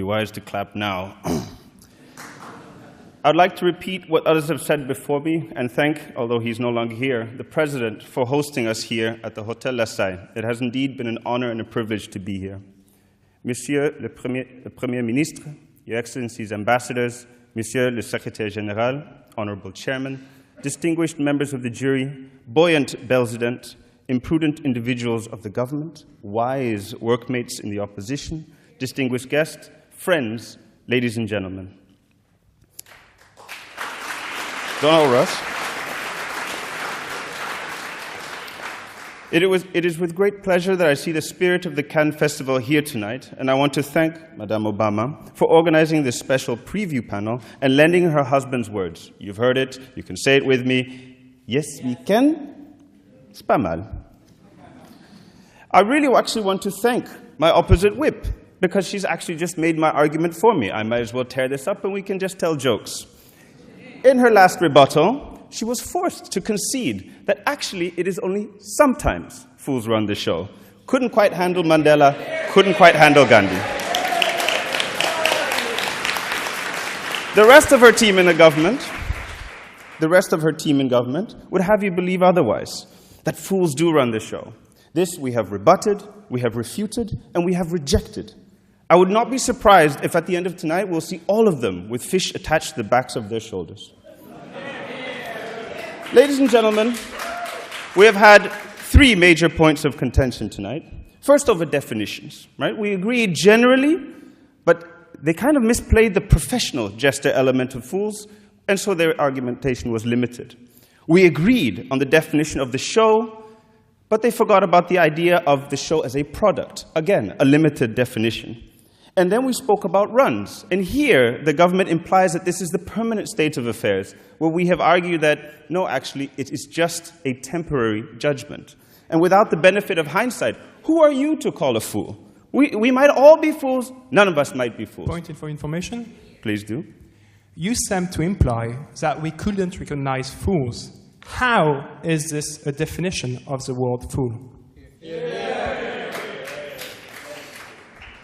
wise to clap now. I'd like to repeat what others have said before me and thank, although he's no longer here, the President for hosting us here at the Hotel La Salle. It has indeed been an honor and a privilege to be here. Monsieur le Premier Ministre, Your Excellencies Ambassadors, Monsieur le Secrétaire Général, Honorable Chairman, distinguished members of the jury, buoyant President, imprudent individuals of the government, wise workmates in the opposition, distinguished guests, friends, ladies and gentlemen. Don't all rush. It is with great pleasure that I see the spirit of the Cannes Festival here tonight, and I want to thank Madame Obama for organizing this special preview panel and lending her husband's words. You've heard it, you can say it with me. Yes, we can. C'est pas mal. I really actually want to thank my opposite whip, because she's actually just made my argument for me. I might as well tear this up and we can just tell jokes. In her last rebuttal, she was forced to concede that actually it is only sometimes fools run the show. Couldn't quite handle Mandela, couldn't quite handle Gandhi. The rest of her team in government would have you believe otherwise, that fools do run the show. This we have rebutted, we have refuted, and we have rejected. I would not be surprised if at the end of tonight we'll see all of them with fish attached to the backs of their shoulders. Ladies and gentlemen, we have had three major points of contention tonight. First, over definitions, right? We agreed generally, but they kind of misplayed the professional gesture element of fools, and so their argumentation was limited. We agreed on the definition of the show, but they forgot about the idea of the show as a product. Again, a limited definition. And then we spoke about runs. And here, the government implies that this is the permanent state of affairs, where we have argued that, no, actually, it is just a temporary judgment. And without the benefit of hindsight, who are you to call a fool? We might all be fools. None of us might be fools. Point for information. Please do. You seem to imply that we couldn't recognize fools. How is this a definition of the word fool?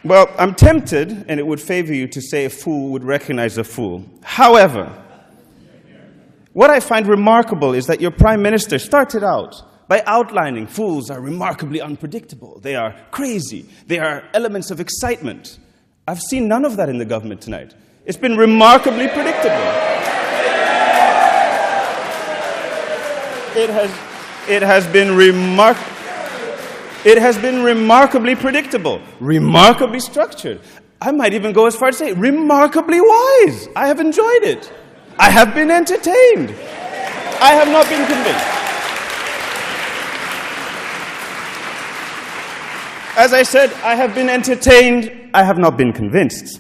Well, I'm tempted, and it would favor you to say a fool would recognize a fool. However, what I find remarkable is that your Prime Minister started out by outlining fools are remarkably unpredictable. They are crazy. They are elements of excitement. I've seen none of that in the government tonight. It's been remarkably predictable. It has been remarkably predictable, remarkably structured. I might even go as far as to say remarkably wise. I have enjoyed it. I have been entertained. I have not been convinced. As I said, I have been entertained. I have not been convinced.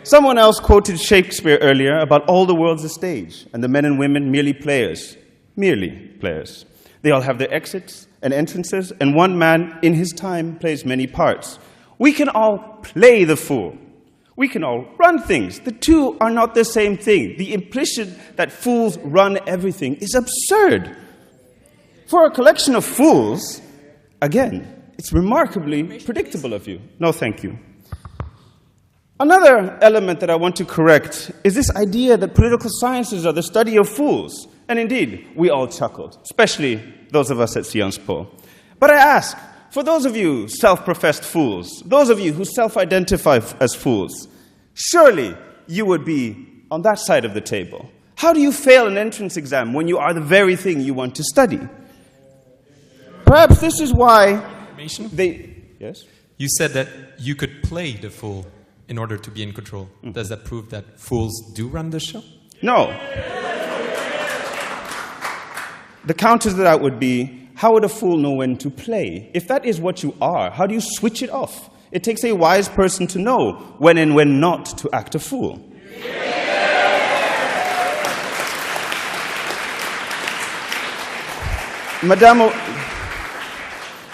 Someone else quoted Shakespeare earlier about all the world's a stage, and the men and women merely players. Merely players. They all have their exits and entrances, and one man in his time plays many parts. We can all play the fool. We can all run things. The two are not the same thing. The implication that fools run everything is absurd. For a collection of fools, again, it's remarkably predictable of you. No, thank you. Another element that I want to correct is this idea that political sciences are the study of fools. And indeed, we all chuckled, especially those of us at Sciences Po. But I ask, for those of you self-professed fools, those of you who self-identify as fools, surely you would be on that side of the table. How do you fail an entrance exam when you are the very thing you want to study? Perhaps this is why they... Yes? You said that you could play the fool in order to be in control. Does that prove that fools do run the show? No. The counter to that would be, how would a fool know when to play? If that is what you are, how do you switch it off? It takes a wise person to know when and when not to act a fool.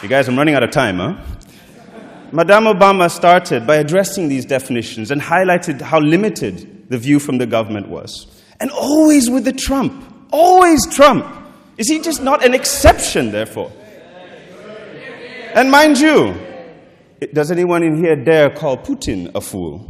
You guys, I'm running out of time, huh? Madame Obama started by addressing these definitions and highlighted how limited the view from the government was. And always with the Trump. Always Trump. Is he just not an exception, therefore? And mind you, Does anyone in here dare call Putin a fool?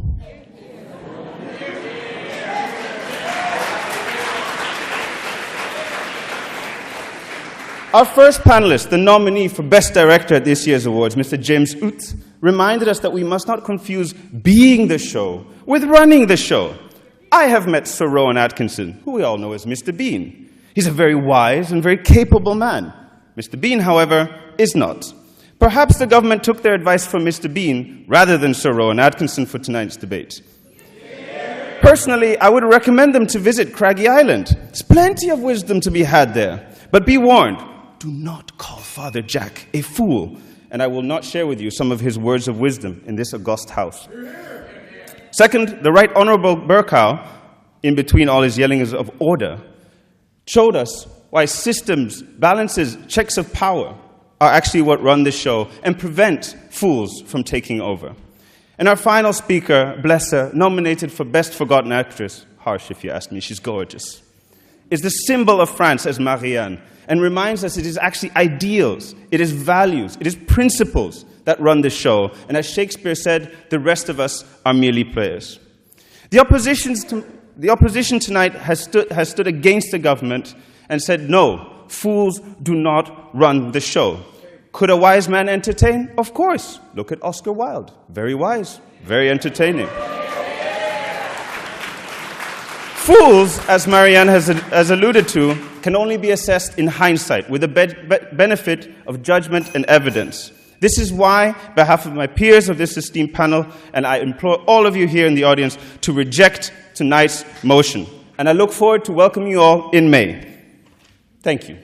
Our first panelist, the nominee for Best Director at this year's awards, Mr. James Uth, reminded us that we must not confuse being the show with running the show. I have met Sir Rowan Atkinson, who we all know as Mr. Bean. He's a very wise and very capable man. Mr. Bean, however, is not. Perhaps the government took their advice from Mr. Bean rather than Sir Rowan Atkinson for tonight's debate. Personally, I would recommend them to visit Craggy Island. There's plenty of wisdom to be had there. But be warned, do not call Father Jack a fool. And I will not share with you some of his words of wisdom in this august house. Second, the Right Honourable Burkow, in between all his yelling of order, showed us why systems, balances, checks of power are actually what run the show and prevent fools from taking over. And our final speaker, bless her, nominated for Best Forgotten Actress, harsh if you ask me, she's gorgeous, is the symbol of France as Marianne, and reminds us it is actually ideals, it is values, it is principles that run the show. And as Shakespeare said, the rest of us are merely players. The opposition tonight has stood against the government and said, no, fools do not run the show. Could a wise man entertain? Of course. Look at Oscar Wilde. Very wise, very entertaining. Fools, as Marianne has alluded to, can only be assessed in hindsight with the benefit of judgment and evidence. This is why, on behalf of my peers of this esteemed panel, and I implore all of you here in the audience to reject tonight's motion. And I look forward to welcoming you all in May. Thank you.